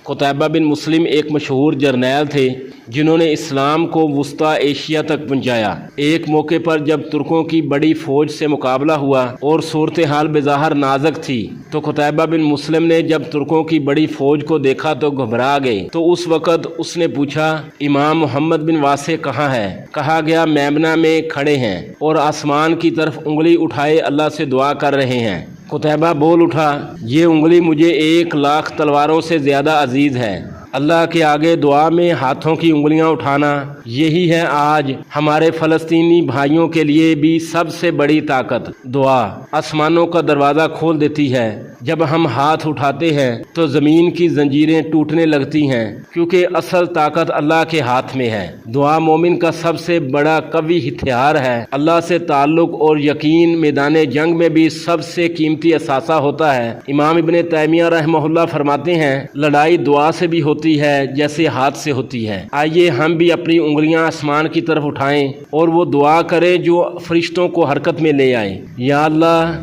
قتیبہ بن مسلم ایک مشہور جرنیل تھے جنہوں نے اسلام کو وسطی ایشیا تک پہنچایا۔ ایک موقع پر جب ترکوں کی بڑی فوج سے مقابلہ ہوا اور صورتحال بظاہر نازک تھی تو قتیبہ بن مسلم نے جب ترکوں کی بڑی فوج کو دیکھا تو گھبرا گئے۔ تو اس وقت اس نے پوچھا، امام محمد بن واسع کہاں ہے؟ کہا گیا میمنہ میں کھڑے ہیں اور آسمان کی طرف انگلی اٹھائے اللہ سے دعا کر رہے ہیں۔ قتیبہ بول اٹھا، یہ انگلی مجھے 1,00,000 تلواروں سے زیادہ عزیز ہے۔ اللہ کے آگے دعا میں ہاتھوں کی انگلیاں اٹھانا، یہی ہے آج ہمارے فلسطینی بھائیوں کے لیے بھی سب سے بڑی طاقت۔ دعا آسمانوں کا دروازہ کھول دیتی ہے۔ جب ہم ہاتھ اٹھاتے ہیں تو زمین کی زنجیریں ٹوٹنے لگتی ہیں، کیونکہ اصل طاقت اللہ کے ہاتھ میں ہے۔ دعا مومن کا سب سے بڑا قوی ہتھیار ہے۔ اللہ سے تعلق اور یقین میدان جنگ میں بھی سب سے قیمتی اثاثہ ہوتا ہے۔ امام ابن تیمیہ رحمہ اللہ فرماتے ہیں، لڑائی دعا سے بھی ہوتی ہے جیسے ہاتھ سے ہوتی ہے۔ آئیے ہم بھی اپنی انگلیاں آسمان کی طرف اٹھائیں اور وہ دعا کریں جو فرشتوں کو حرکت میں لے آئے۔ یا اللہ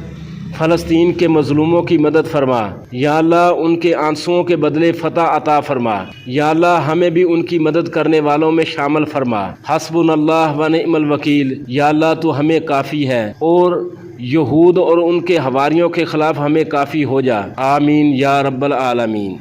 فلسطین کے مظلوموں کی مدد فرما، یا اللہ ان کے آنسوؤں کے بدلے فتح عطا فرما، یا اللہ ہمیں بھی ان کی مدد کرنے والوں میں شامل فرما۔ حسبنا اللہ و نعم الوکیل، یا اللہ تو ہمیں کافی ہے اور یہود اور ان کے حواریوں کے خلاف ہمیں کافی ہو جا، آمین یا رب العالمین۔